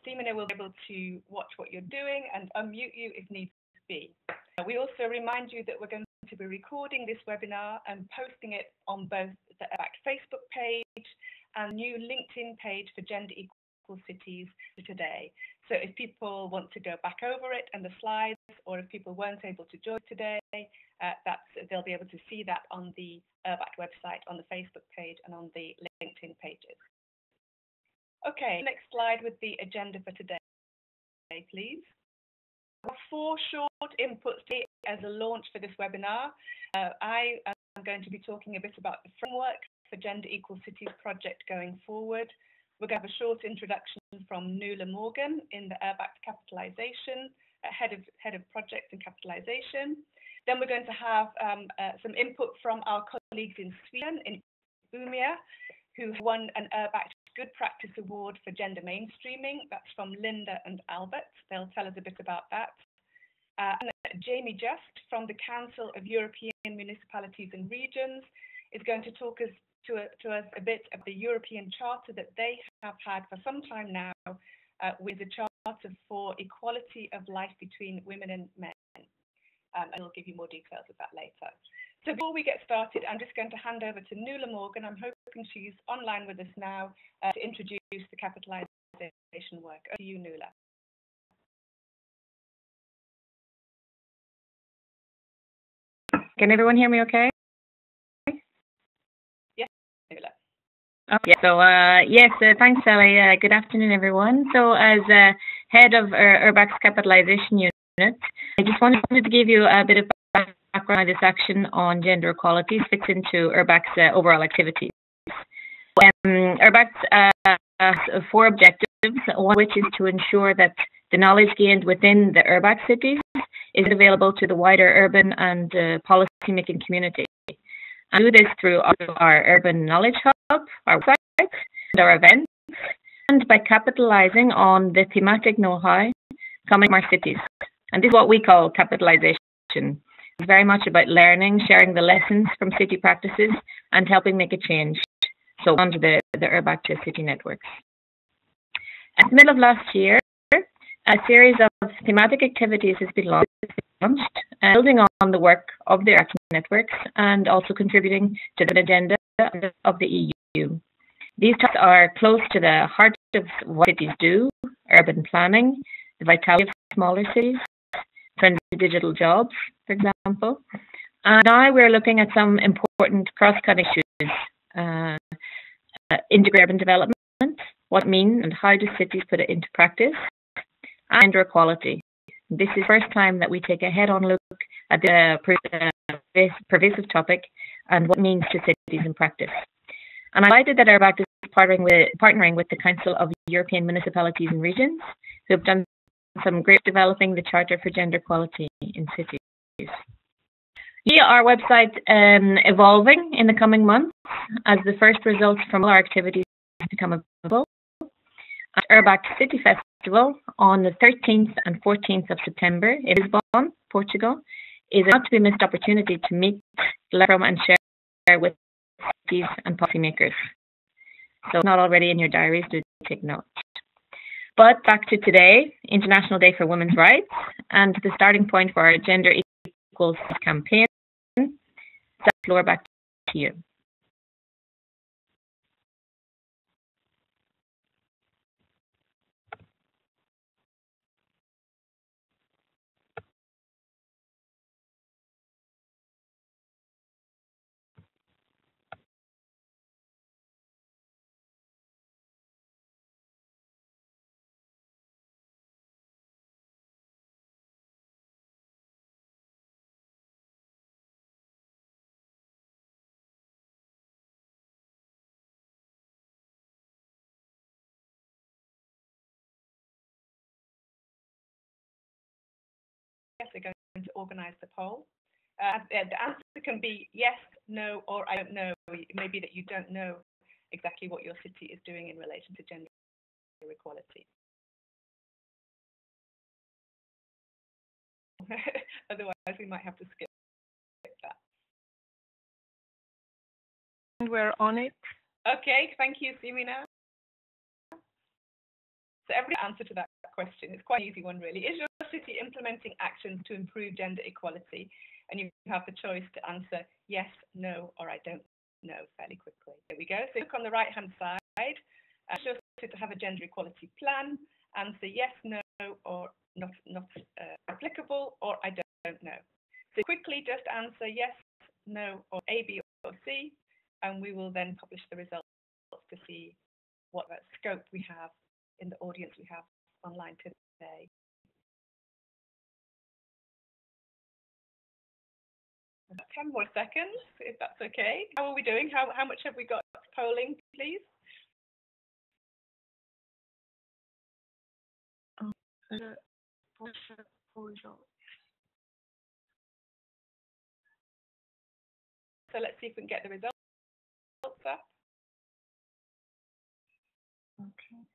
Simina will be able to watch what you're doing and unmute you if needs be. We also remind you that we're going to be recording this webinar and posting it on both the URBACT Facebook page and new LinkedIn page for Gender Equal Cities today. So if people want to go back over it and the slides, or if people weren't able to join today, they'll be able to see that on the URBACT website, on the Facebook page, and on the LinkedIn pages. Okay, next slide with the agenda for today, please. 4 short inputs as a launch for this webinar. I am going to be talking a bit about the framework for Gender Equal Cities project going forward. We're going to have a short introduction from Nuala Morgan in the URBACT Capitalisation, head of project and capitalisation. Then we're going to have some input from our colleagues in Sweden, in Umeå, who won an URBACT Good Practice Award for Gender Mainstreaming. That's from Linda and Albert. They'll tell us a bit about that. And Jamie Just from the Council of European Municipalities and Regions is going to talk to us a bit of the European Charter that they have had for some time now, with the Charter for Equality of Life between Women and Men. And I'll give you more details of that later. So before we get started, I'm just going to hand over to Nuala Morgan. I'm hoping she's online with us now to introduce the capitalisation work. Over to you, Nuala. Can everyone hear me okay? Yes, Nuala. Okay, so yes, thanks, Sally. Good afternoon, everyone. So as head of URBACT's capitalisation unit, I just wanted to give you a bit of background on this action on gender equality fits into URBACT's overall activities. URBACT has 4 objectives, one of which is to ensure that the knowledge gained within the URBACT cities is available to the wider urban and policy-making community. And do this through our Urban Knowledge Hub, our website, and our events, and by capitalising on the thematic know-how coming from our cities. And this is what we call capitalisation. It's very much about learning, sharing the lessons from city practices, and helping make a change. So under the URBACT city networks. At the middle of last year, a series of thematic activities has been launched, building on the work of the URBACT networks and also contributing to the agenda of the EU. These topics are close to the heart of what cities do: urban planning, the vitality of smaller cities, trends to digital jobs, for example. And now we're looking at some important cross-cutting issues: integrated urban development, what it means and how do cities put it into practice, and gender equality. This is the first time that we take a head-on look at the pervasive topic and what it means to cities in practice. And I'm delighted that URBACT is partnering with the Council of European Municipalities and Regions, who have done some great developing the Charter for Gender Equality in Cities. See our website evolving in the coming months as the first results from all our activities become available. At URBACT City Festival on the 13th and 14th of September in Lisbon, Portugal, is a not to be missed opportunity to meet, learn from and share with cities and policymakers. So if not already in your diaries, do take note. But back to today, International Day for Women's Rights, and the starting point for our Gender Equal campaign. So the floor back to you. Yes, we're going to organise the poll. The answer can be yes, no, or I don't know. It may be that you don't know exactly what your city is doing in relation to gender equality. Otherwise, we might have to skip that. And we're on it. Okay, thank you, Simina. So every answer to that question, it's quite an easy one really. Is your city implementing actions to improve gender equality? And you have the choice to answer yes, no, or I don't know fairly quickly. There we go. So look on the right-hand side. Is your city to have a gender equality plan? Answer yes, no, or not applicable, or I don't know. So quickly just answer yes, no, or A, B, or C, and we will then publish the results to see what scope we have in the audience we have online today. About 10 more seconds, if that's okay. How are we doing? How much have we got polling, please? So let's see if we can get the results up. Okay.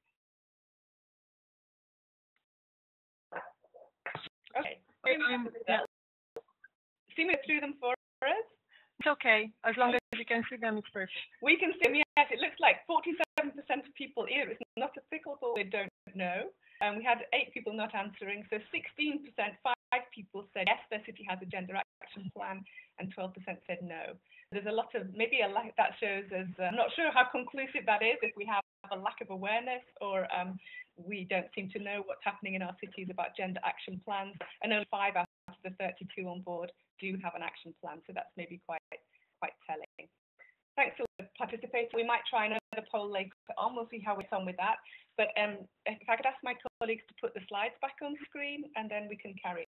Okay. See me through them for us? It's okay. As long as you can see them, it's perfect. We can see them, yes. It looks like 47% of people either it's not applicable, they don't know. And we had 8 people not answering. So 16%, 5 people said yes, their city has a gender action plan, and 12% said no. There's a lot of, maybe a lack, that shows us, I'm not sure how conclusive that is, if we have a lack of awareness or we don't seem to know what's happening in our cities about gender action plans. And only 5 out of the 32 on board do have an action plan. So that's maybe quite telling. Thanks for participating. We might try another poll later on. We'll see how we get on with that. But if I could ask my colleagues to put the slides back on screen, and then we can carry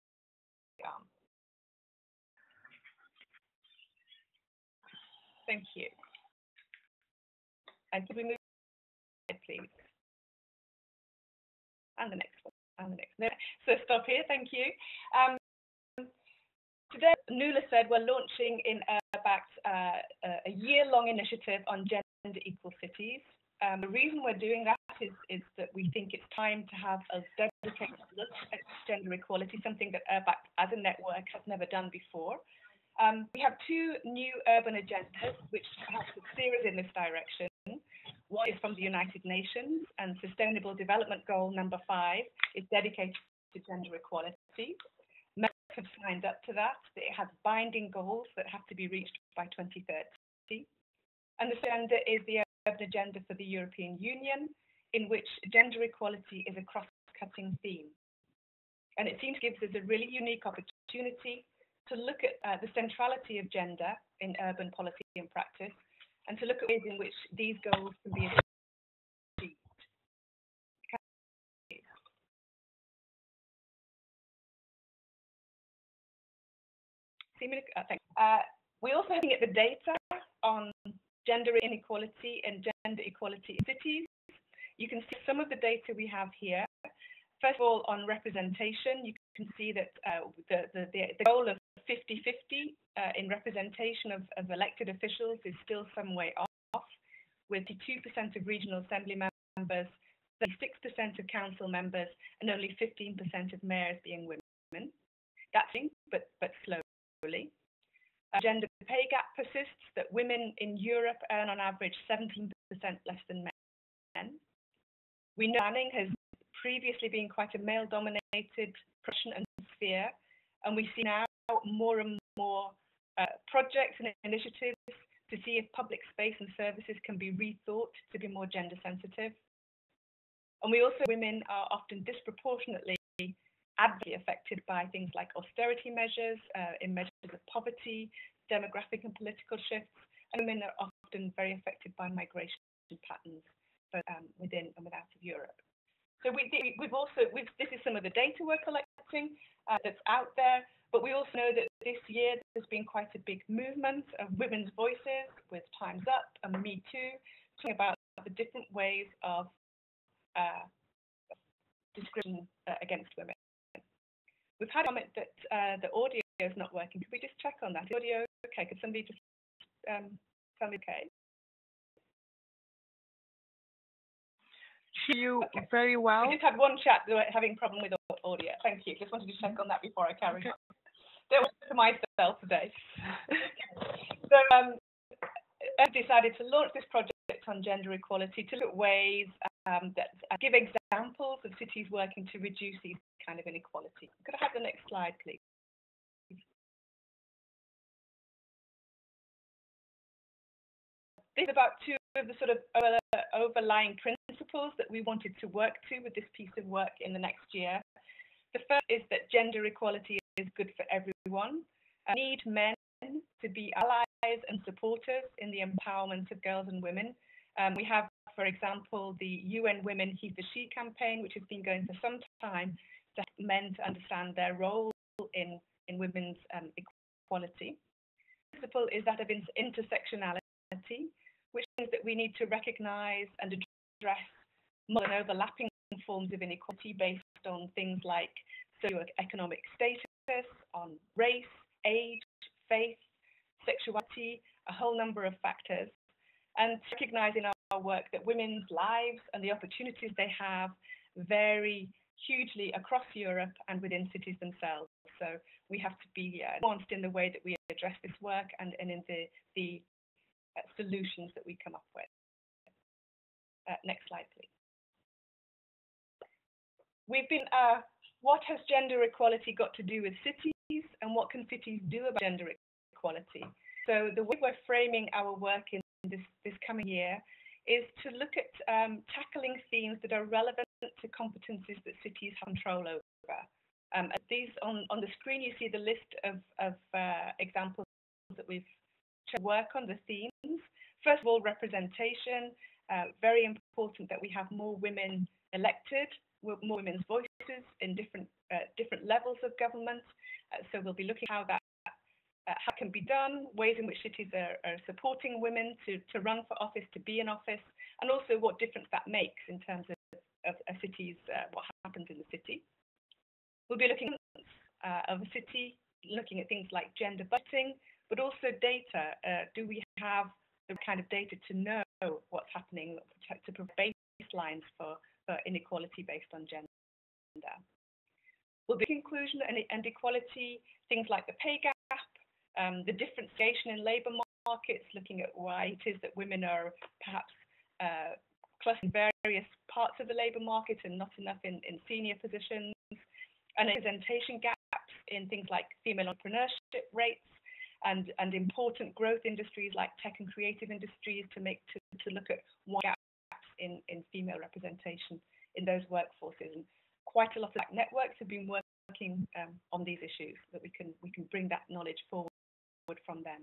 on. Thank you. And could we move ahead, please? And the next one. And the next. No. So stop here. Thank you. Today, Nuala said we're launching in URBACT a year-long initiative on gender equal cities. The reason we're doing that is that we think it's time to have a dedicated look at gender equality, something that URBACT as a network has never done before. We have 2 new urban agendas which help to steer us in this direction. One is from the United Nations, and Sustainable Development Goal number 5 is dedicated to gender equality. Members have signed up to that. It has binding goals that have to be reached by 2030. And the agenda is the urban agenda for the European Union, in which gender equality is a cross-cutting theme. And it seems to give us a really unique opportunity to look at the centrality of gender in urban policy and practice, and to look at ways in which these goals can be achieved. We're also looking at the data on gender inequality and gender equality in cities. You can see some of the data we have here. First of all, on representation, you can see that the goal of 50-50 in representation of elected officials is still some way off, with 2% of regional assembly members, 36% of council members, and only 15% of mayors being women. That's but slowly. Gender pay gap persists, that women in Europe earn on average 17% less than men. We know planning has previously been quite a male-dominated profession and sphere, and we see now more and more projects and initiatives to see if public space and services can be rethought to be more gender sensitive. And we also, women are often disproportionately adversely affected by things like austerity measures, in measures of poverty, demographic and political shifts, and women are often very affected by migration patterns, both within and without of Europe. So this is some of the data we're collecting that's out there, but we also know that this year there's been quite a big movement of women's voices with Time's Up and Me Too, talking about the different ways of discrimination against women. We've had a comment that the audio is not working. Could we just check on that? Is the audio okay? Could somebody just tell me okay? Hear you very well. We just had one chat having a problem with audio. Thank you. Just wanted to check on that before I carry on. Don't want to myself today. So I decided to launch this project on gender equality to look at ways that give examples examples of cities working to reduce these kind of inequality. Could I have the next slide, please? This is about two of the sort of overlying principles that we wanted to work to with this piece of work in the next year. The first is that gender equality is good for everyone. We need men to be allies and supporters in the empowerment of girls and women. We have, for example, the UN Women He for She campaign, which has been going for some time to help men to understand their role in women's equality. The principle is that of intersectionality, which means that we need to recognize and address more than overlapping forms of inequality based on things like socioeconomic status, on race, age, faith, sexuality, a whole number of factors, and recognize in our work that women's lives and the opportunities they have vary hugely across Europe and within cities themselves. So we have to be nuanced in the way that we address this work and in the solutions that we come up with. Next slide, please. We've been, what has gender equality got to do with cities, and what can cities do about gender equality? So the way we're framing our work in this coming year is to look at tackling themes that are relevant to competencies that cities have control over. These on the screen, you see the list of examples that we've to work on, the themes. First of all, representation. Very important that we have more women elected, more women's voices in different levels of government. So we'll be looking at how that how can be done, ways in which cities are supporting women to run for office, to be in office, and also what difference that makes in terms of a city's what happens in the city. We'll be looking at of a city, looking at things like gender budgeting, but also data. Do we have the kind of data to know what's happening, to provide baselines for inequality based on gender? We'll be inclusion and equality, things like the pay gap, the differentiation in labour markets, looking at why it is that women are perhaps clustered in various parts of the labour market and not enough in senior positions, and representation gaps in things like female entrepreneurship rates, and important growth industries like tech and creative industries to look at what gaps in female representation in those workforces. And quite a lot of networks have been working on these issues, that we can bring that knowledge forward from them.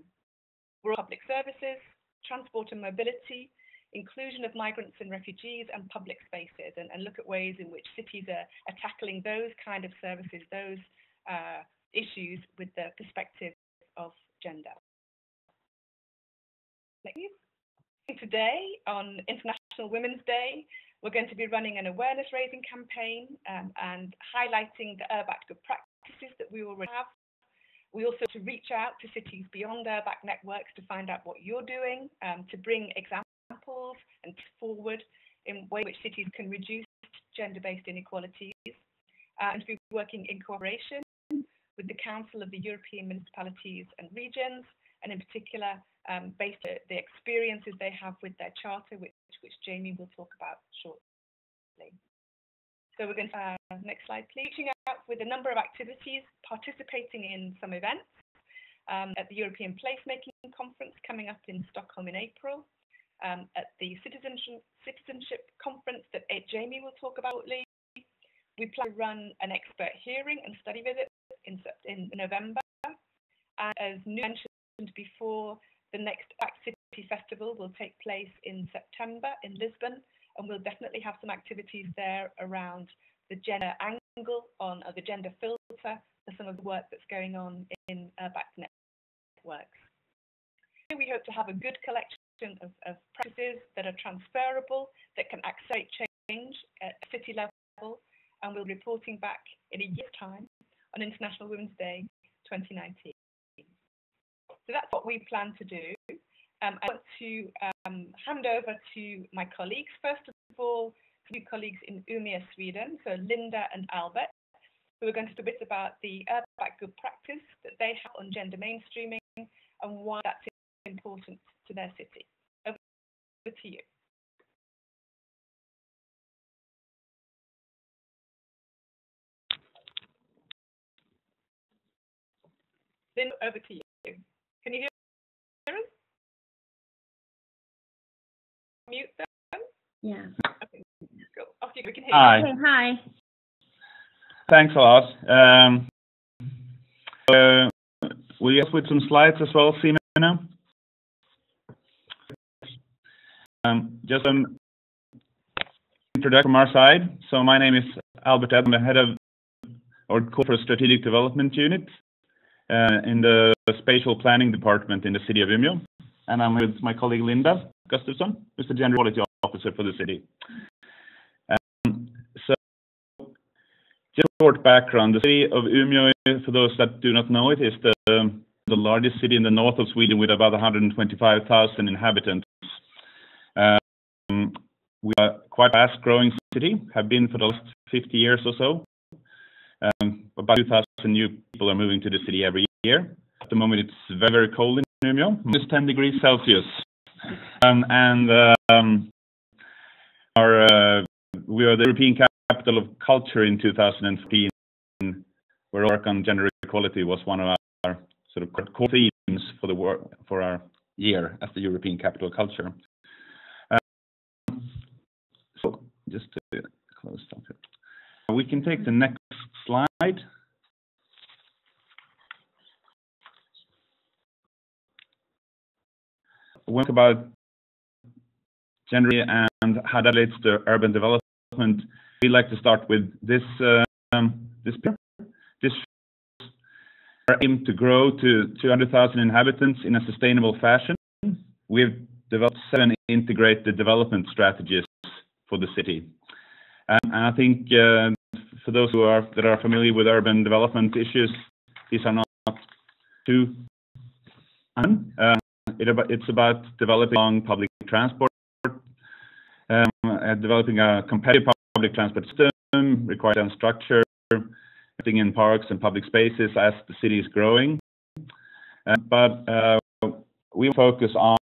Rural public services, transport and mobility, inclusion of migrants and refugees, and public spaces, and look at ways in which cities are tackling those kind of services, those issues with the perspective of gender. Today, on International Women's Day, we're going to be running an awareness raising campaign and highlighting the URBAC good practices that we already have. We also to reach out to cities beyond URBAC networks to find out what you're doing, to bring examples and forward in ways in which cities can reduce gender-based inequalities, and to be working in cooperation with the Council of the European Municipalities and Regions, and in particular, based on the experiences they have with their charter, which Jamie will talk about shortly. So we're going to, next slide please, reaching out with a number of activities, participating in some events at the European Placemaking Conference coming up in Stockholm in April, at the Citizenship Conference that Jamie will talk about shortly. We plan to run an expert hearing and study visit in November. And as mentioned before, the next URBAC City Festival will take place in September in Lisbon, and we'll definitely have some activities there around the gender angle on the gender filter for some of the work that's going on in URBAC networks. We hope to have a good collection of practices that are transferable, that can accelerate change at city level, and we'll be reporting back in a year's time on International Women's Day 2019. So that's what we plan to do. I want to hand over to my colleagues. First of all, two colleagues in Umeå, Sweden, so Linda and Albert, who are going to talk a bit about the URBAC good practice that they have on gender mainstreaming and why that's important to their city. Over to you. Lynn, over to you. Can you hear us? Mute them? Yeah. Okay, go. Off you go. We can hear Hi. you. Okay, hi. Thanks a lot. Will you help with some slides as well, Simona? Just an introduction from our side. So my name is Albert Ed. I'm the head of our corporate strategic development unit in the spatial planning department in the city of Umeå. And I'm with my colleague Linda Gustafsson, who's the gender equality officer for the city. So just a short background. The city of Umeå, for those that do not know it, is the largest city in the north of Sweden with about 125,000 inhabitants. We are quite a fast-growing city, have been for the last 50 years or so. About 2,000 new people are moving to the city every year. At the moment, it's very, very cold in Umeå, minus 10 degrees Celsius. We are the European Capital of Culture in 2014, where work on gender equality was one of our sort of core themes for the work for our year as the European Capital of Culture. So just to close up here. We can take the next slide. When we talk about gender and how that relates to urban development, we like to start with this picture. This aim to grow to 200,000 inhabitants in a sustainable fashion. We've developed 7 integrated development strategies for the city, and I think for those that are familiar with urban development issues, these are not too it's about developing public transport, developing a competitive public transport system, required structure, investing in parks and public spaces as the city is growing. But we focus on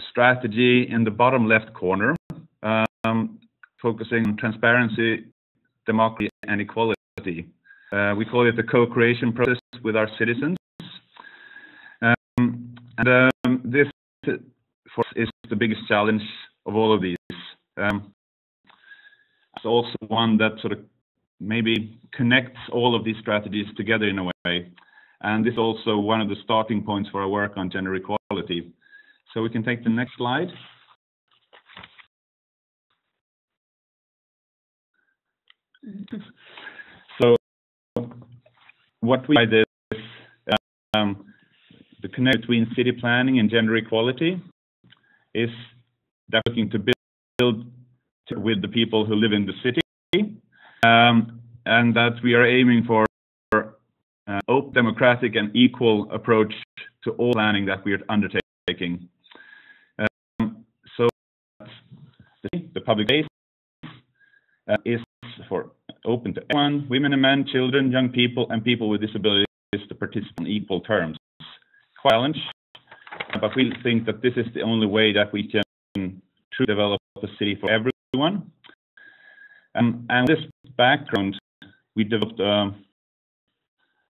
strategy in the bottom left corner, focusing on transparency, democracy, and equality. We call it the co-creation process with our citizens. This for us is the biggest challenge of all of these. It's also one that sort of maybe connects all of these strategies together in a way. And this is also one of the starting points for our work on gender equality. So we can take the next slide. So what we did is the connection between city planning and gender equality is that we're looking to build with the people who live in the city, and that we are aiming for open, democratic, and equal approach to all planning that we are undertaking. So the public space is for open to everyone, women and men, children, young people, and people with disabilities to participate on equal terms. Quite a challenge, but we think that this is the only way that we can truly develop a city for everyone. And this background, we developed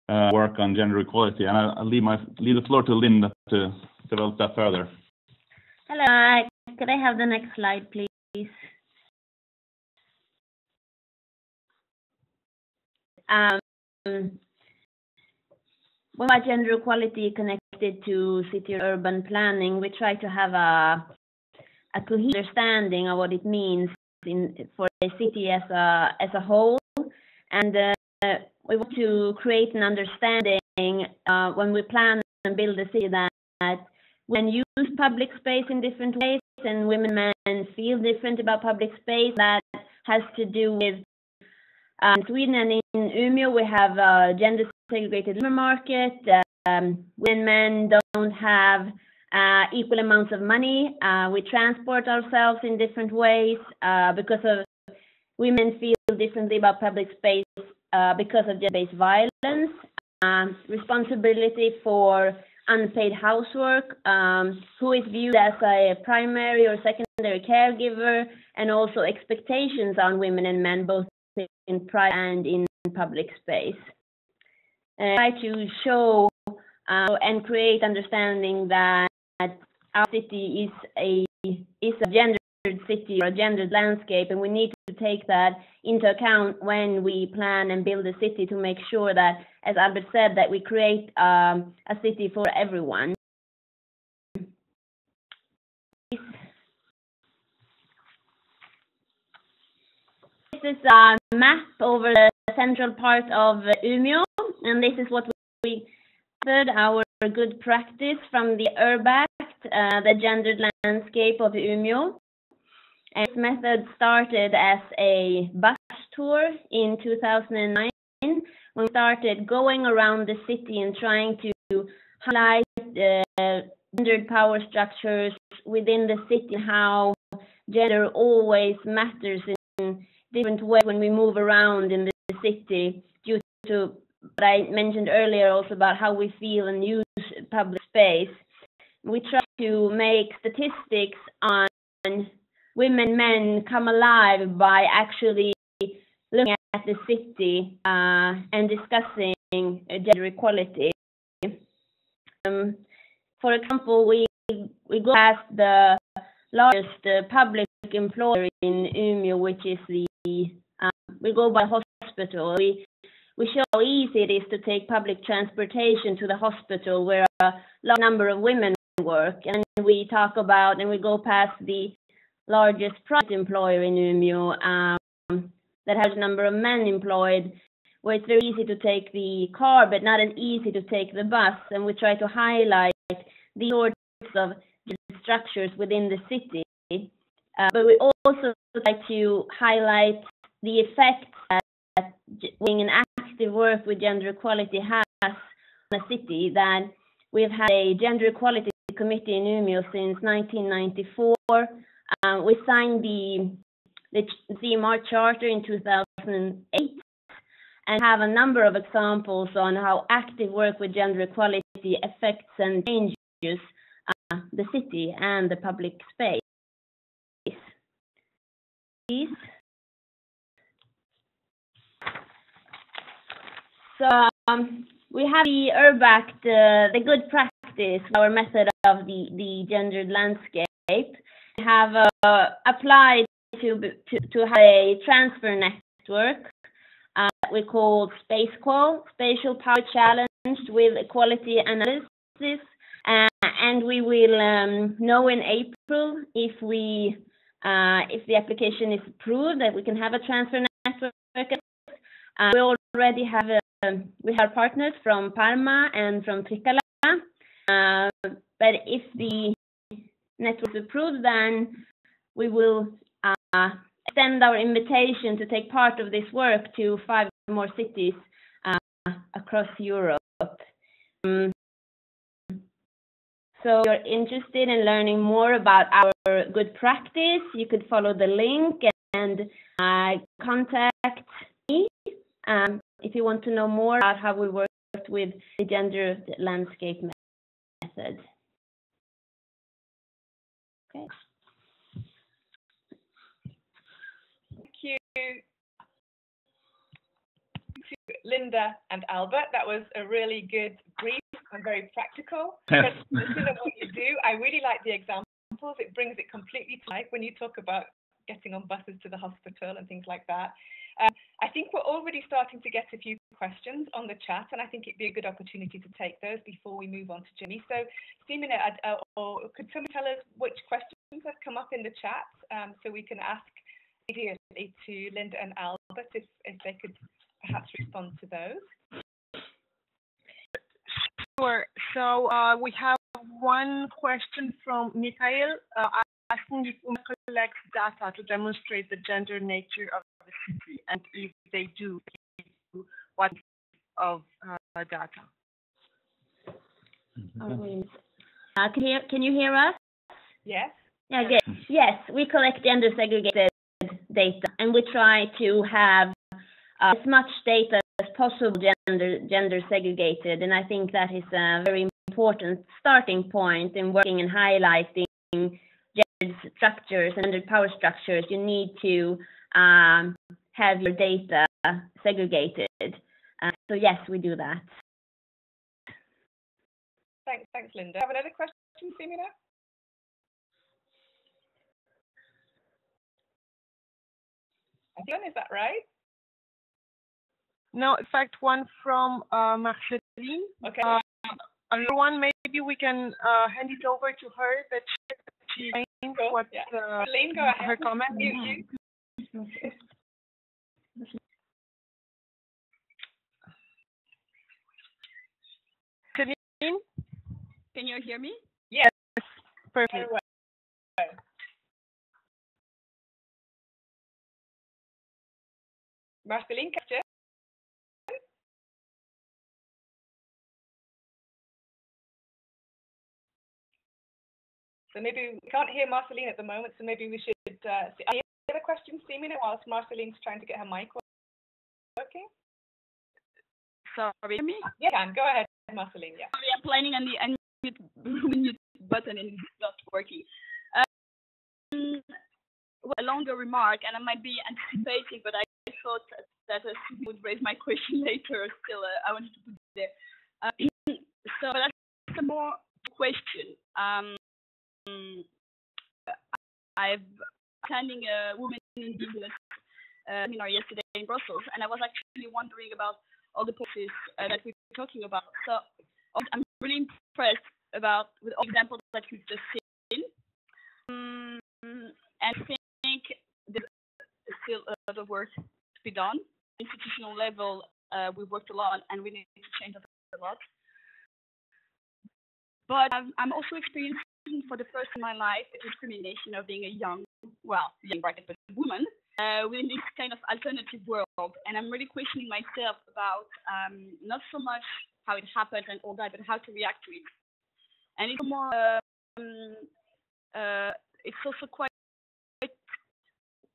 work on gender equality, and I'll leave the floor to Linda to develop that further. Hello, could I have the next slide, please? When our gender equality connected to city or urban planning, we try to have a coherent understanding of what it means for a city as a whole, and we want to create an understanding when we plan and build a city that when use public space in different ways, and women and men feel different about public space. That has to do with in Sweden and in Umeå we have a gender segregated labor market. When men don't have equal amounts of money, we transport ourselves in different ways because of women feel differently about public space because of gender-based violence, responsibility for unpaid housework, who is viewed as a primary or secondary caregiver, and also expectations on women and men both in private and in public space. I try to show and create understanding that our city is a gendered city or a gendered landscape, and we need to take that into account when we plan and build a city to make sure that, as Albert said, that we create a city for everyone. This is a map over the central part of Umeå, and this is what we heard our good practice from the URBACT, the gendered landscape of Umeå. And this method started as a bus tour in 2009, when we started going around the city and trying to highlight gendered power structures within the city, how gender always matters in different ways when we move around in the city, due to what I mentioned earlier also about how we feel and use public space. We try to make statistics on women and men come alive by actually looking at the city and discussing gender equality. For example, we go past the largest public employer in Umeå, which is we go by hospital. We show how easy it is to take public transportation to the hospital where a large number of women work, and we talk about, and we go past the largest private employer in Umeå that has a number of men employed, where it's very easy to take the car but not as easy to take the bus, and we try to highlight the sorts of structures within the city. But we also try to highlight the effects that doing an active work with gender equality has on a city. That we've had a gender equality committee in Umeå since 1994. We signed the CMR charter in 2008 and have a number of examples on how active work with gender equality affects and changes the city and the public space. Please. So we have the URBACT, the good practice, our method of the gendered landscape. We have applied to have a transfer network we call SpaceQual, Spatial Power Challenged with Equality Analysis, and we will know in April if the application is approved that we can have a transfer network. We already have we have partners from Parma and from Trikala, but if the network is approved, then we will extend our invitation to take part of this work to 5 more cities across Europe. So if you're interested in learning more about our good practice, you could follow the link and contact me if you want to know more about how we worked with the gender landscape method. Okay. Thank you to Linda and Albert. That was a really good brief and very practical presentation of what you do. I really like the examples. It brings it completely to life when you talk about getting on buses to the hospital and things like that. I think we're already starting to get a few questions on the chat, and I think it'd be a good opportunity to take those before we move on to Jimmy. So, Simone, or could somebody tell us which questions have come up in the chat, so we can ask immediately to Linda and Albert if they could perhaps respond to those? Sure. So we have one question from Mikhail asking if we collect data to demonstrate the gender nature of the city, and if they do, what of data? Can you hear us? Yes. Yeah, good. Yes, we collect gender segregated data, and we try to have as much data as possible gender segregated, and I think that is a very important starting point in working and highlighting gender structures and gender power structures. You need to have your data segregated. So yes, we do that. Thanks, Linda. Have another question, Simina? Is that right? No, in fact, one from Marceline. Okay. Another one, maybe we can hand it over to her, that she explains what Marceline, go ahead. her comment. Marceline? Can you hear me? Yes. Perfect. Marceline, question? So maybe we can't hear Marceline at the moment, so maybe we should see. Any other questions, Simina, whilst Marceline's trying to get her mic working? Sorry, me? Yeah, go ahead, Marceline. Yeah. Sorry, I'm planning on the unmute button and it's not working. A longer remark, and I might be anticipating, but I thought that I would raise my question later. Still, I wanted to put it there. So that's a more question. I've attending a women in business seminar yesterday in Brussels, and I was actually wondering about all the policies that we're talking about. So I'm really impressed with all the examples that you've just seen, and I think there's still a lot of work to be done. Institutional level, we've worked a lot, and we need to change that a lot. But I'm also experiencing for the first time in my life the discrimination of being a young bracket, but woman within this kind of alternative world. And I'm really questioning myself about not so much how it happened and all that, but how to react to it. And it's more, it's also quite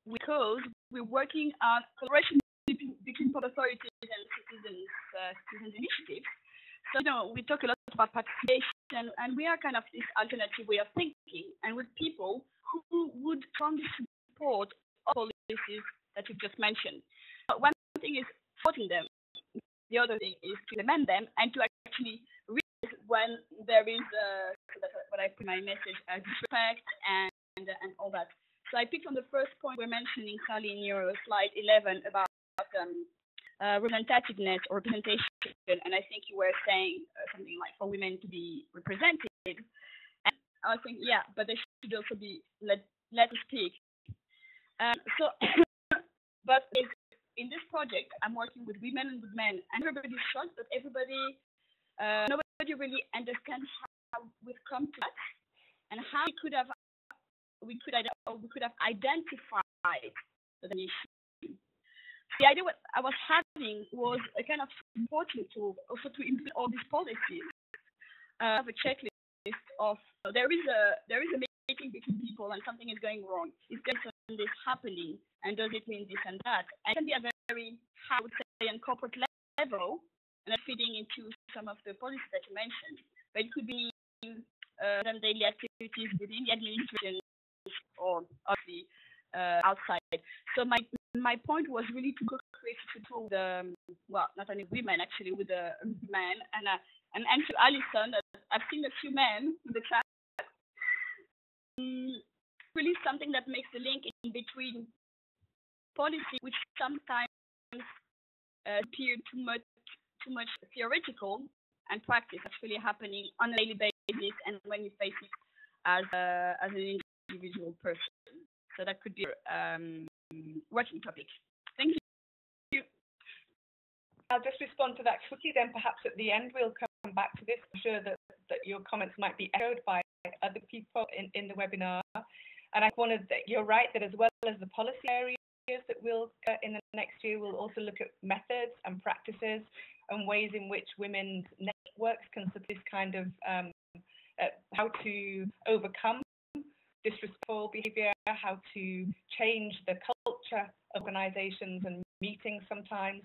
because we're working on collaboration between public authorities and citizens initiatives. So, we talk a lot about participation, and we are kind of this alternative way of thinking, and with people who would strongly support all policies that you just mentioned. One thing is supporting them. The other thing is to amend them and to actually realize when there is, so that's what I put in my message, disrespect and all that. So I picked on the first point we're mentioning, Sally, in your slide 11 about representativeness or representation, and I think you were saying something like for women to be represented. And I think, but they should also be let us speak. So, but in this project, I'm working with women and with men, and everybody's shocked, but nobody really understands how we've come to that and how we could have identified the issue. The idea what I was having was a kind of supporting tool also to implement all these policies. Have a checklist of there is a meeting between people and something is going wrong. Is there this happening, and does it mean this and that? And it can be a very, I would say, on corporate level, and that's feeding into some of the policies that you mentioned. But it could be some daily activities within the administration or obviously outside. So my point was really to co-create a tool with not only women, actually with the men, and to Alison, I've seen a few men in the chat. Really something that makes the link in between policy, which sometimes appear too much theoretical, and practice actually happening on a daily basis, and when you face it as an individual person. So that could be a working topic. Thank you. I'll just respond to that quickly, then perhaps at the end we'll come back to this. I'm sure that your comments might be echoed by other people in the webinar. And you're right that as well as the policy areas that we'll, in the next year, we'll also look at methods and practices and ways in which women's networks can support this kind of how to overcome disrespectful behavior, how to change the culture of organizations and meetings sometimes.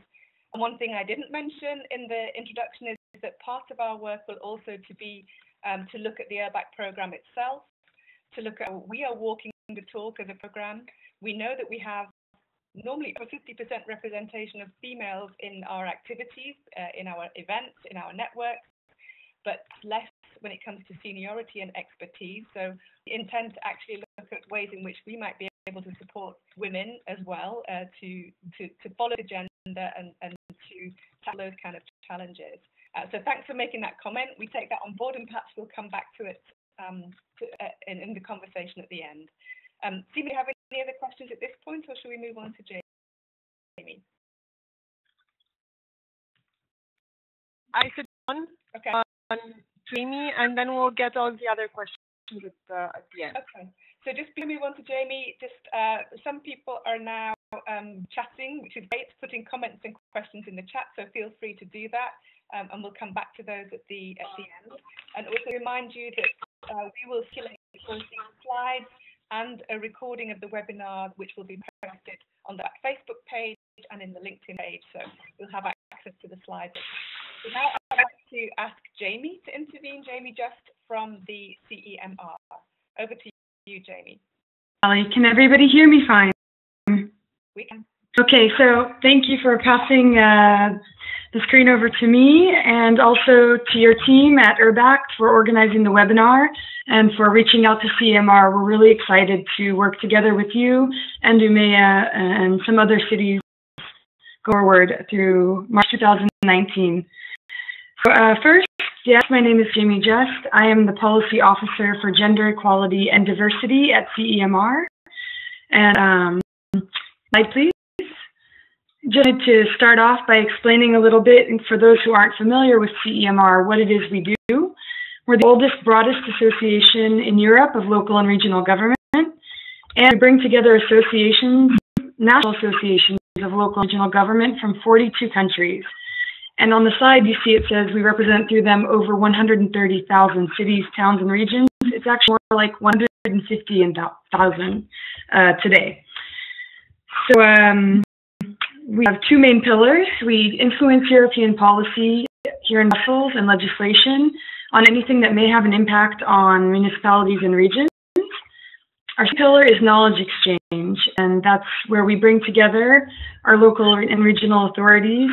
And one thing I didn't mention in the introduction is that part of our work will also be to look at the URBAC program itself, to look at we are walking the talk as a program. We know that we have normally over 50% representation of females in our activities, in our events, in our networks, but less when it comes to seniority and expertise. So we intend to actually look at ways in which we might be able to support women as well to follow the agenda and to tackle those kind of challenges. So thanks for making that comment. We take that on board, and perhaps we'll come back to it in the conversation at the end. Do you have any other questions at this point, or should we move on to Jamie? I said one. Okay. Jamie, and then we'll get all the other questions at the end. Okay. So just before we move on to Jamie, some people are now chatting, which is great, putting comments and questions in the chat. So feel free to do that, and we'll come back to those at the end. And also remind you that we will circulate slides and a recording of the webinar, which will be posted on the Facebook page and in the LinkedIn page. So you'll have access to the slides. So now I'd like to ask Jamie to intervene, Jamie Just from the CEMR. Over to you, Jamie. Can everybody hear me fine? We can. Okay, so thank you for passing the screen over to me, and also to your team at URBACT for organizing the webinar and for reaching out to CEMR. We're really excited to work together with you and Umea and some other cities forward through March 2019. So, first, yes, my name is Jamie Just. I am the Policy Officer for Gender Equality and Diversity at CEMR. And slide, please. Just to start off by explaining a little bit, and for those who aren't familiar with CEMR, what it is we do. We're the oldest, broadest association in Europe of local and regional government, and we bring together associations, national associations of local and regional government from 42 countries. And on the side, you see it says we represent through them over 130,000 cities, towns, and regions. It's actually more like 150,000 today. So we have two main pillars. We influence European policy here in Brussels and legislation on anything that may have an impact on municipalities and regions. Our pillar is knowledge exchange, and that's where we bring together our local and regional authorities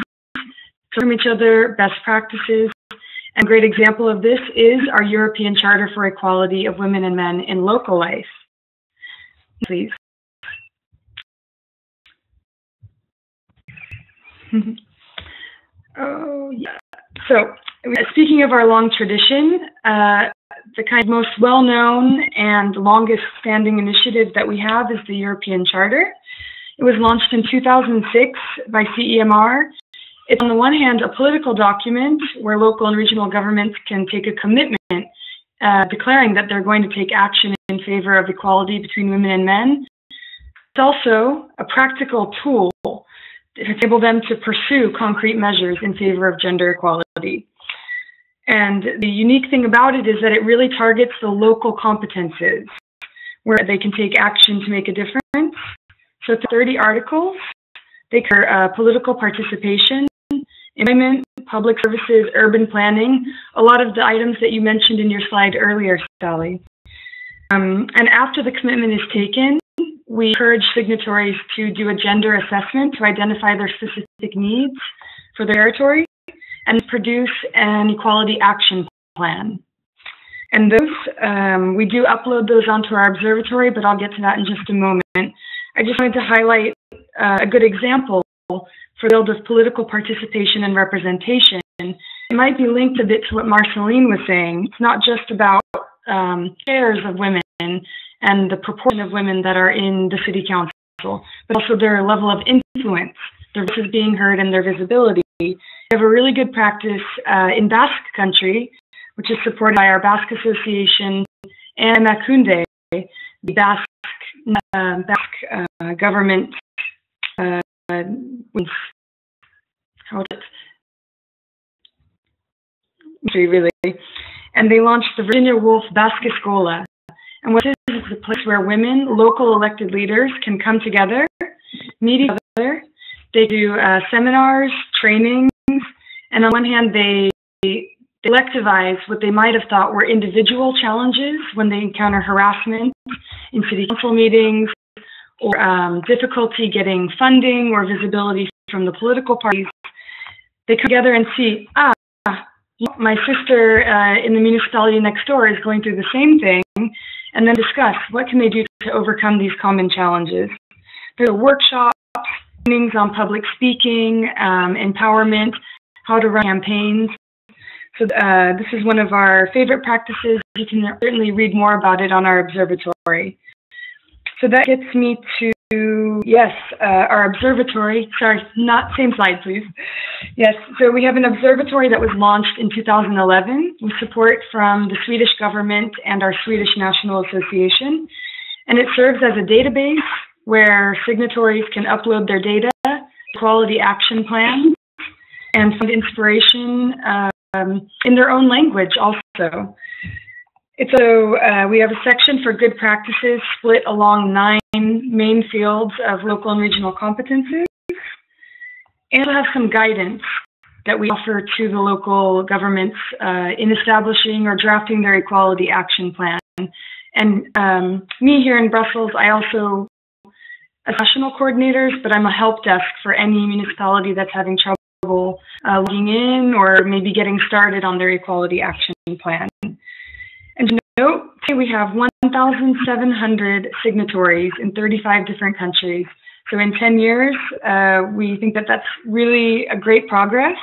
from each other, best practices. And a great example of this is our European Charter for Equality of Women and Men in Local Life. Please. Oh, yeah. So, speaking of our long tradition, the kind of most well-known and longest-standing initiative that we have is the European Charter. It was launched in 2006 by CEMR. It's on the one hand a political document where local and regional governments can take a commitment declaring that they're going to take action in favor of equality between women and men. It's also a practical tool to enable them to pursue concrete measures in favor of gender equality. And the unique thing about it is that it really targets the local competences where they can take action to make a difference. So 30 articles. They cover political participation, employment, public services, urban planning, a lot of the items that you mentioned in your slide earlier, Sally. And after the commitment is taken, we encourage signatories to do a gender assessment to identify their specific needs for their territory and produce an equality action plan. And those, we do upload those onto our observatory, but I'll get to that in just a moment. I just wanted to highlight a good example for the field of political participation and representation. It might be linked a bit to what Marceline was saying. It's not just about shares of women and the proportion of women that are in the city council, but also their level of influence, their voices being heard and their visibility. We have a really good practice in Basque country, which is supported by our Basque Association and Emakunde, the Basque government really, and they launched the Virginia Woolf Basque Escola. And what it is a place where women, local elected leaders, can come together, meet each other. They do seminars, trainings, and on one hand, they collectivize what they might have thought were individual challenges when they encounter harassment in city council meetings, or difficulty getting funding or visibility from the political parties. They come together and see, my sister in the municipality next door is going through the same thing, and then discuss what can they do to overcome these common challenges. There are workshops, trainings on public speaking, empowerment, how to run campaigns. So this is one of our favorite practices. You can certainly read more about it on our observatory. So that gets me to, yes, our observatory. Sorry, not same slide, please. Yes, so we have an observatory that was launched in 2011 with support from the Swedish government and our Swedish National Association. And it serves as a database where signatories can upload their data, quality action plans, and find inspiration in their own language also. We have a section for good practices split along 9 main fields of local and regional competences. And we'll have some guidance that we offer to the local governments in establishing or drafting their equality action plan. And me here in Brussels, I also as national coordinators, but I'm a help desk for any municipality that's having trouble logging in or maybe getting started on their equality action plan. And to note, we have 1,700 signatories in 35 different countries. So in 10 years, we think that that's really a great progress.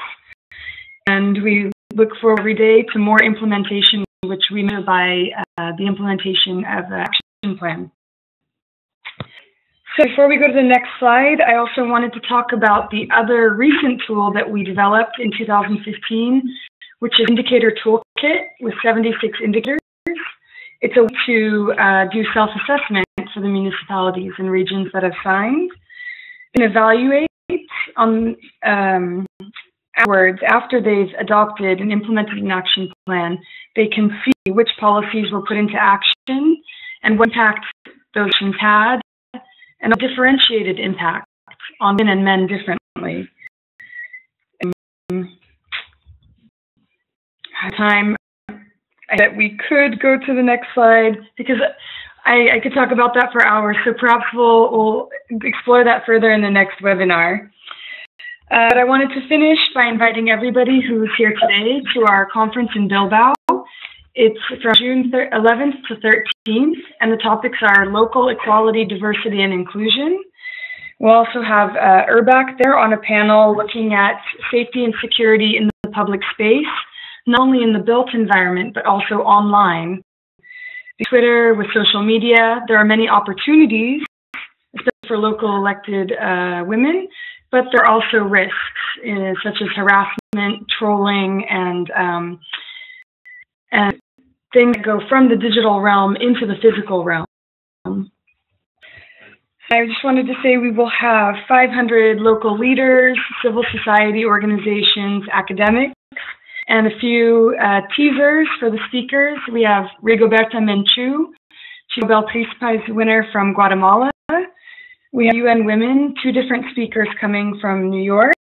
And we look forward every day to more implementation, which we measure by the implementation of the action plan. So before we go to the next slide, I also wanted to talk about the other recent tool that we developed in 2015, which is Indicator Toolkit with 76 indicators. It's a way to do self-assessment for the municipalities and regions that have signed and evaluate on afterwards, after they've adopted and implemented an action plan, they can see which policies were put into action and what impact those actions had, and a differentiated impact on women and men differently. Time that we could go to the next slide because I could talk about that for hours, so perhaps we'll explore that further in the next webinar. But I wanted to finish by inviting everybody who's here today to our conference in Bilbao. It's from June 11th to 13th, and the topics are local equality, diversity, and inclusion. We'll also have Urbach there on a panel looking at safety and security in the public space, not only in the built environment, but also online. Twitter, with social media, there are many opportunities, especially for local elected women, but there are also risks, such as harassment, trolling, and things that go from the digital realm into the physical realm. I just wanted to say we will have 500 local leaders, civil society organizations, academics, and a few teasers for the speakers. We have Rigoberta Menchú, Nobel Peace Prize winner from Guatemala. We have UN Women, 2 different speakers coming from New York.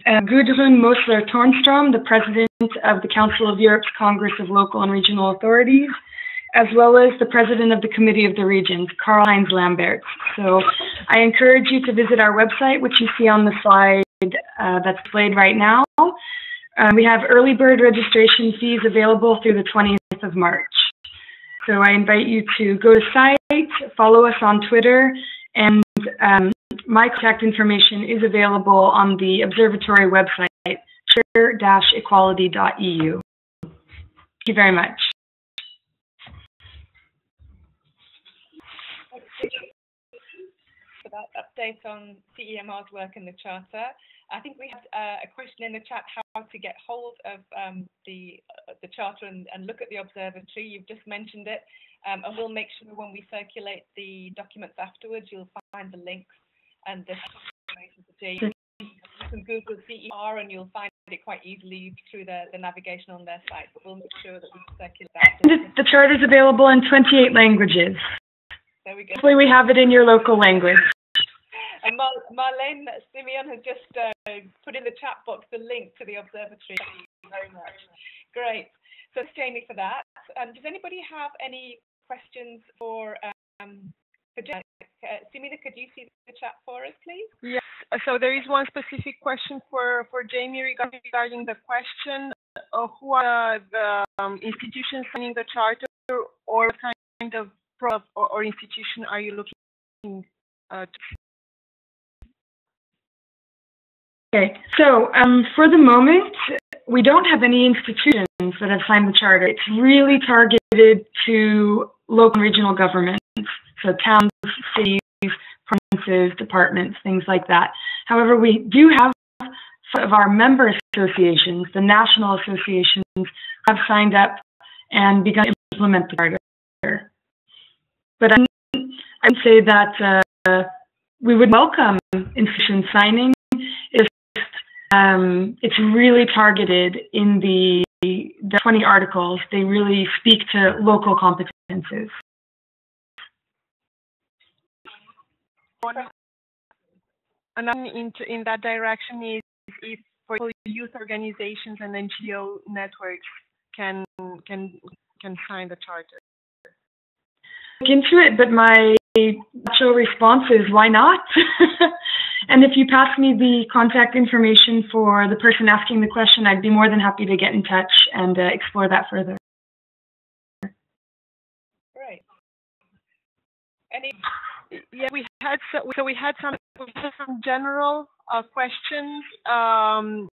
Gudrun Mosler-Tornstrom, the president of the Council of Europe's Congress of Local and Regional Authorities, as well as the president of the Committee of the Regions, Karl-Heinz Lambert. So I encourage you to visit our website, which you see on the slide that's displayed right now. We have early bird registration fees available through the 20th of March. So I invite you to go to the site, follow us on Twitter, and my contact information is available on the observatory website, share-equality.eu. Thank you very much. For that update on CEMR's work in the Charter. I think we had a question in the chat how to get hold of the Charter and look at the observatory. You've just mentioned it, and we'll make sure when we circulate the documents afterwards, you'll find the links and the information to see. You can Google CER and you'll find it quite easily through the navigation on their site, but we'll make sure that we circulate that. The Charter is available in 28 languages. There we go. Hopefully we have it in your local language. And Marlene Simeon has just put in the chat box the link to the observatory. Thank you very much. Great. So thanks, Jamie, for that. Does anybody have any questions for Simina, could you see the chat for us, please? Yes. So there is one specific question for Jamie regarding the question who are the institutions signing the charter, or what kind of or institution are you looking to? Okay, so for the moment, we don't have any institutions that have signed the charter. It's really targeted to local and regional governments, so towns, cities, provinces, departments, things like that. However, we do have some of our member associations, the national associations, have signed up and begun to implement the charter. But I would say that we would welcome institutions signing. It's really targeted in the 20 articles. They really speak to local competences. Another in that direction is if for youth organizations and NGO networks can sign the charter. Look into it, but my natural response is why not? And if you pass me the contact information for the person asking the question, I'd be more than happy to get in touch and explore that further. Great. Yeah, we had some general questions. A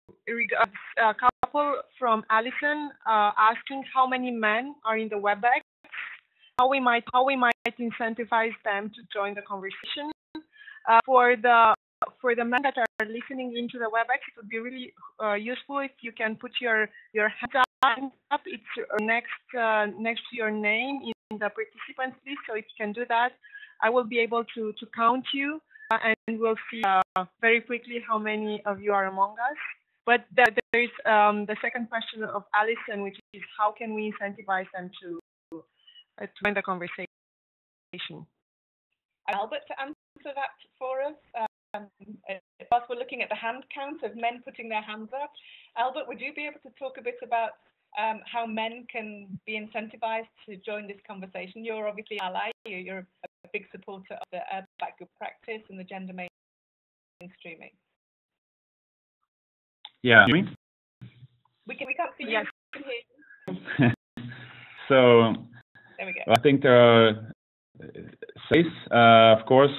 couple from Alison asking how many men are in the WebEx, how we might incentivize them to join the conversation. For the men that are listening into the WebEx, it would be really useful if you can put your hand up. It's next to your name in the participants list. So if you can do that, I will be able to count you, and we'll see very quickly how many of you are among us. But there is the second question of Alison, which is how can we incentivize them to join the conversation? Albert to answer that for us. Whilst we're looking at the hand count of men putting their hands up, Albert, would you be able to talk a bit about how men can be incentivized to join this conversation? You're obviously an ally. You're a big supporter of the Urbac Good Practice and the gender mainstreaming. Yeah. We can't see you. Yes. We can hear you. So there we go. I think there are space, of course.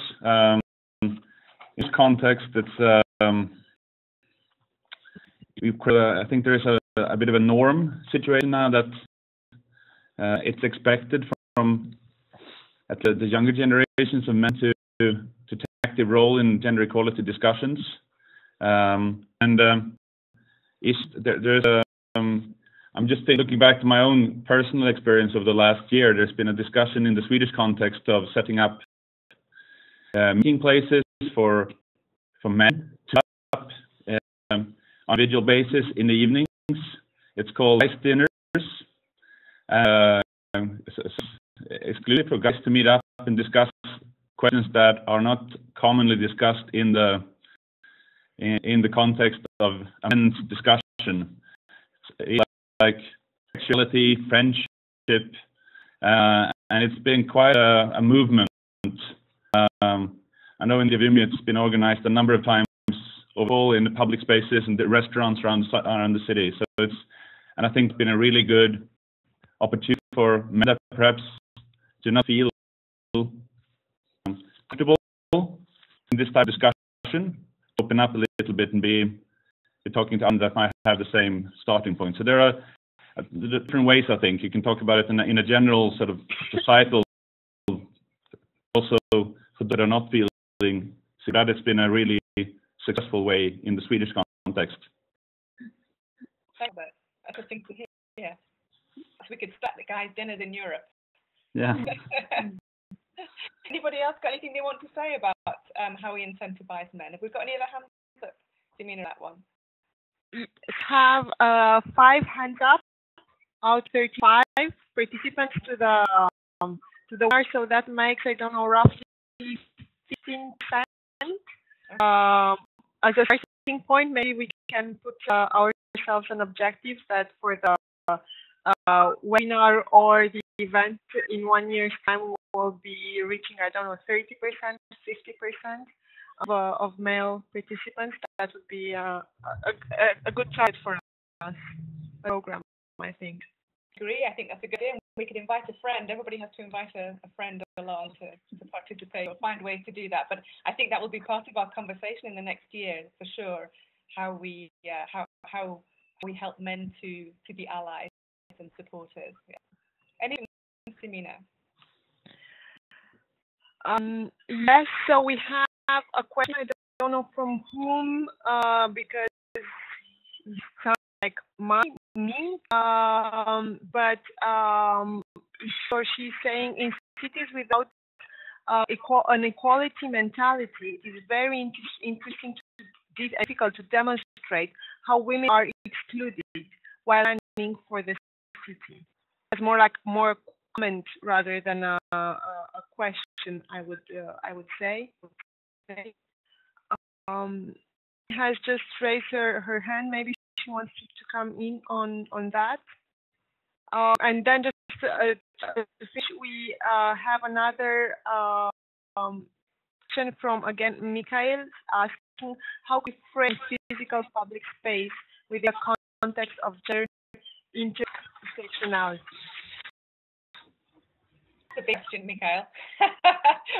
In this context, it's I think there is a bit of a norm situation now that it's expected from the younger generations of men to take an active role in gender equality discussions. I'm just looking back to my own personal experience of the last year. There's been a discussion in the Swedish context of setting up meeting places for men to up on a individual basis in the evenings. It's called Ice Dinners. Exclusively for guys to meet up and discuss questions that are not commonly discussed in the context of a men's discussion. It's like sexuality, friendship, and it's been quite a movement. I know in the Vimy it's been organized a number of times overall in the public spaces and the restaurants around the city. So and I think it's been a really good opportunity for men that perhaps do not feel comfortable in this type of discussion, open up a little bit and be talking to others that might have the same starting point. So there are different ways, I think. You can talk about it in a general sort of societal, also for that are not feeling. So that has been a really successful way in the Swedish context. Thank you. That's a thing to hear. Yeah. So we could start the guys' dinners in Europe. Yeah. Anybody else got anything they want to say about how we incentivize men? Have we got any other hands up? Do you mean that one? Have 5 hands up out 35 participants to the webinar, so that makes, I don't know, roughly 15%. As a starting point, maybe we can put ourselves an objective that for the webinar or the event in 1 year's time will be reaching, I don't know, 30%, 50% of male participants. That would be a good target for us. program, I think. Agree. I think that's a good idea. We could invite a friend. Everybody has to invite a friend along to participate or find ways to do that. But I think that will be part of our conversation in the next year for sure. How we help men to be allies and supporters. Yeah. Anything, Simina? Yes. So we have a question. I don't know from whom, because it sounds like me. But so she's saying in cities without an equality mentality, it is very interesting difficult to demonstrate how women are excluded while planning for the city. It's more comment rather than a question. I would say. Has just raised her hand. Maybe she wants to come in on that. And then just we have another question from again Mikhail asking how we frame physical public space within the context of gender intersectionality. It's a big question, Mikhail.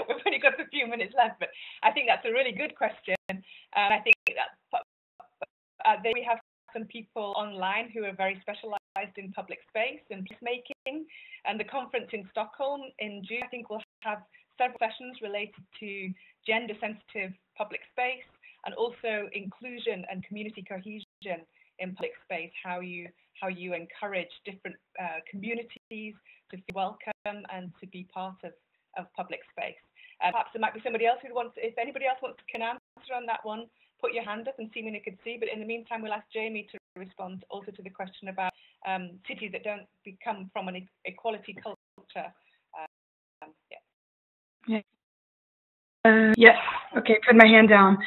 We've only got a few minutes left, but I think that's a really good question. I think that we have some people online who are very specialized in public space and placemaking, and the conference in Stockholm in June, I think, will have several sessions related to gender-sensitive public space and also inclusion and community cohesion in public space. How you encourage different communities to feel welcome and to be part of public space. Perhaps there might be somebody else who wants. If anybody else wants to can answer on that one, put your hand up and see when you could see. But in the meantime, we'll ask Jamie to respond also to the question about cities that don't come from an equality culture. Yes. Okay, put my hand down.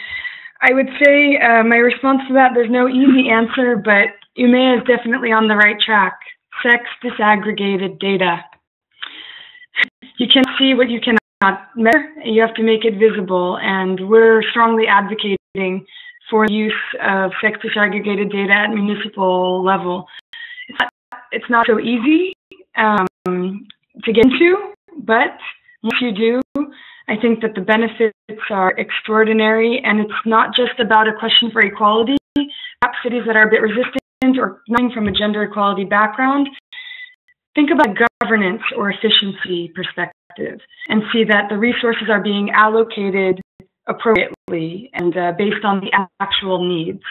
I would say my response to that, there's no easy answer, but Umea is definitely on the right track. Sex disaggregated data. You can see what you cannot measure, and you have to make it visible. And we're strongly advocating for the use of sex disaggregated data at municipal level. It's not so easy to get into, but once you do, I think that the benefits are extraordinary, and it's not just about a question for equality. Perhaps cities that are a bit resistant or coming from a gender equality background, think about governance or efficiency perspective and see that the resources are being allocated appropriately and based on the actual needs.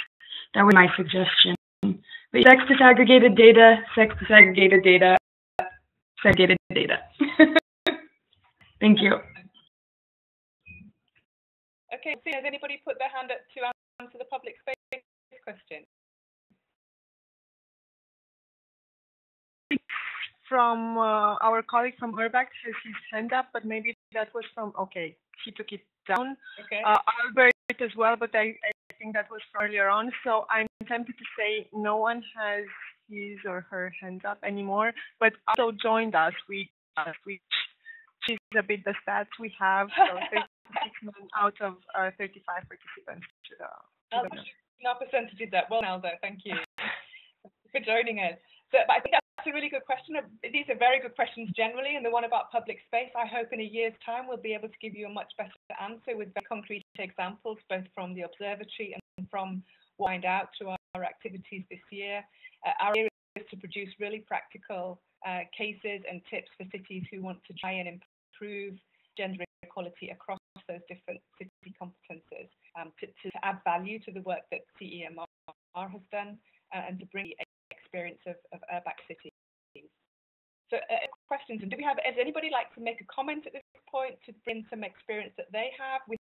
That would be my suggestion. But sex disaggregated data, segregated data. Thank you. Okay, so has anybody put their hand up to answer the public space question? From our colleague from Urbach has his hand up, but maybe that was from, okay, he took it down. Okay. Albert as well, but I think that was from earlier on. So I'm tempted to say no one has his or her hand up anymore, but also joined us, which is a bit the stats we have. So 36 men out of 35 participants. Our percentage did that well, Aldo. Thank you for joining us. So, but I think that's a really good question. These are very good questions generally, and the one about public space, I hope in a year's time we'll be able to give you a much better answer with very concrete examples, both from the observatory and from what we find out through our activities this year. Our aim is to produce really practical cases and tips for cities who want to try and improve gender equality across those different city competences, to add value to the work that CEMR has done, and to bring the experience of Urbach cities. So questions, and does anybody like to make a comment at this point to bring some experience that they have? We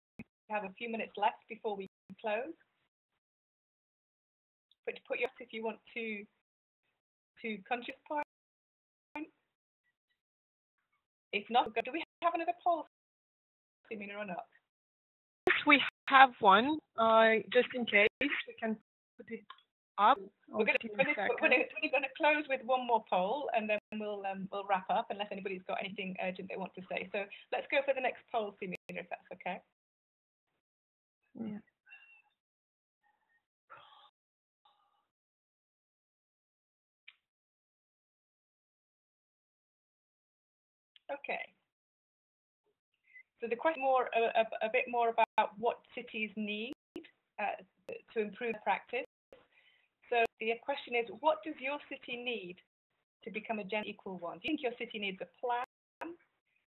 have a few minutes left before we close. But to put your, if you want to contribute point. If not, do we have another poll, Simina, or not? Yes, we have one. Just in case, we can put it up. We're going to close with one more poll, and then we'll wrap up unless anybody's got anything urgent they want to say. So let's go for the next poll, Simina, if that's okay. Yeah. Okay. So the question a bit more about what cities need to improve practice. So the question is, what does your city need to become a gender equal one? Do you think your city needs a plan?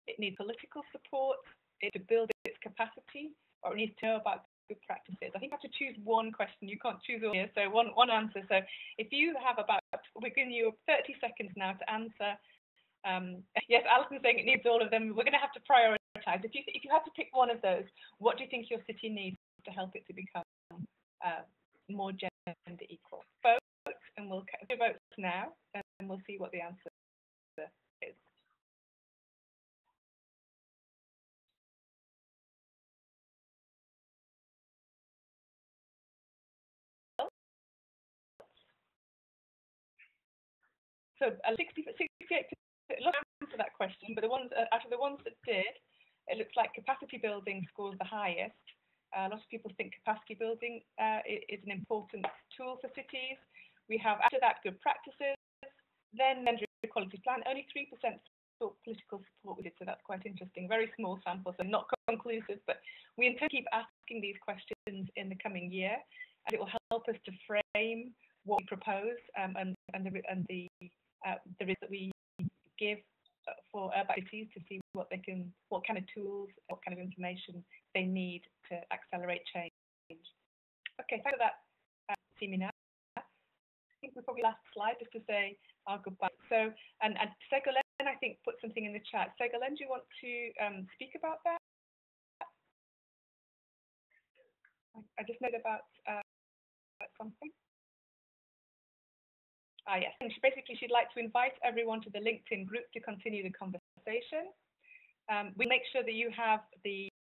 It needs political support? It to build its capacity? Or it needs to know about good practices? I think you have to choose one question. You can't choose all here. So one answer. So if you have we're giving you 30 seconds now to answer. Yes, Alison's saying it needs all of them. We're going to have to prioritize. If you had to pick one of those, what do you think your city needs to help it to become more gender equal? Vote, and we'll do votes now, and we'll see what the answer is. So 68% answer that question, but the ones out of the ones that did, it looks like capacity building scores the highest. A lot of people think capacity building is an important tool for cities. We have after that good practices, then gender equality plan. Only 3% thought political support with it, so that's quite interesting. Very small sample, so not conclusive, but we intend to keep asking these questions in the coming year, and it will help us to frame what we propose and the risk that we give for urban cities to see what kind of tools, what kind of information they need to accelerate change. Okay, thanks for that, Simina. I think we'll probably last slide just to say our goodbye. So, and Segregation, I think, put something in the chat. Segregation, do you want to speak about that? I just know about something. Yes, and she'd like to invite everyone to the LinkedIn group to continue the conversation. We make sure that you have the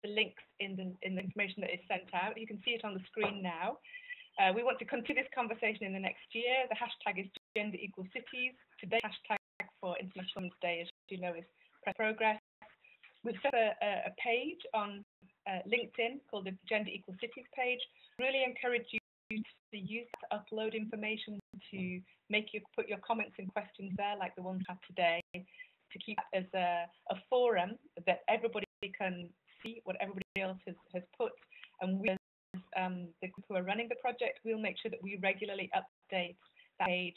links in the information that is sent out. You can see it on the screen now. We want to continue this conversation in the next year. The hashtag is Gender Equal Cities. Today's hashtag for International Women's Day, as you know, is Progress. We've set a page on LinkedIn called the Gender Equal Cities page. Really encourage you to use that to upload information, to put your comments and questions there, like the ones we have today, to keep it as a forum that everybody can see what everybody else has put. And we, as the group who are running the project, we'll make sure that we regularly update that page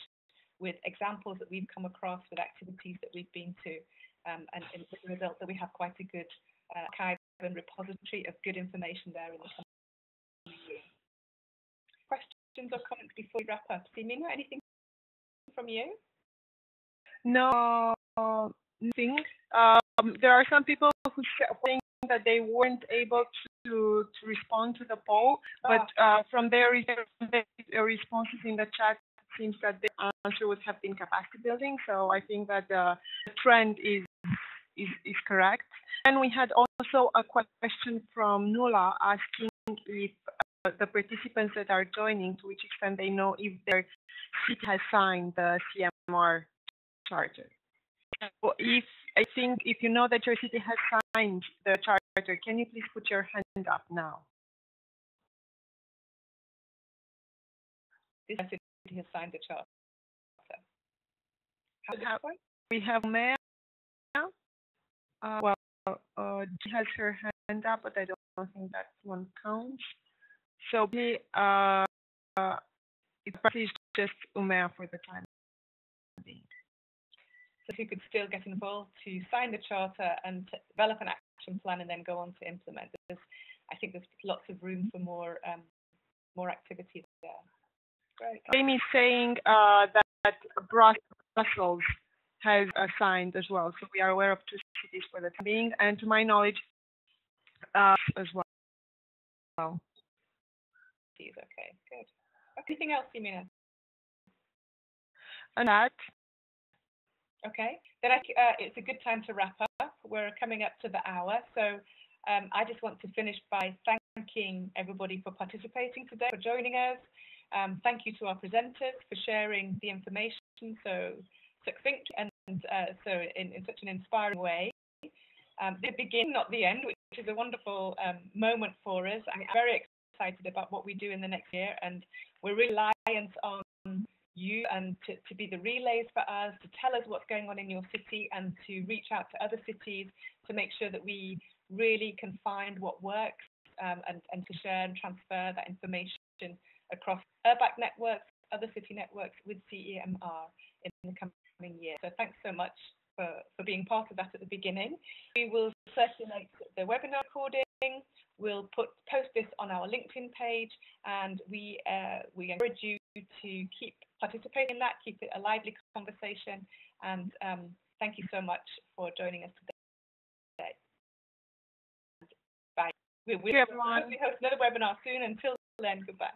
with examples that we've come across, with activities that we've been to, and with the result that we have quite a good archive and repository of good information there in the coming year. Questions or comments before we wrap up? Simina, anything from you? No, nothing. There are some people who think that they weren't able to respond to the poll, but from their responses in the chat, it seems that the answer would have been capacity building. So I think that the trend is correct. And we had also a question from Nula asking if the participants that are joining, to which extent they know if their city has signed the CMR charter. So if you know that your city has signed the charter, can you please put your hand up now? This city has signed the charter. We have Maya. She has her hand up, but I don't think that one counts. So please, it's just Umea for the time being. So if you could still get involved to sign the charter and to develop an action plan and then go on to implement. I think there's lots of room for more activity there. Great. Amy is saying that Brussels has signed as well, so we are aware of 2 cities for the time being, and to my knowledge, as well. Okay, good. Anything else, Simina? And that. Okay, then it's a good time to wrap up. We're coming up to the hour, so I just want to finish by thanking everybody for participating today, for joining us. Thank you to our presenters for sharing the information so succinct and so in such an inspiring way. The beginning, not the end, which is a wonderful moment for us. I'm very excited about what we do in the next year, and we're reliant on you and to be the relays for us, to tell us what's going on in your city and to reach out to other cities to make sure that we really can find what works and to share and transfer that information across URBAC networks, other city networks with CEMR in the coming year. So thanks so much for being part of that at the beginning. We will circulate the webinar recording. We'll post this on our LinkedIn page, and we encourage you to keep participating in that, keep it a lively conversation, and thank you so much for joining us today. Bye. We'll host another webinar soon. Until then, goodbye.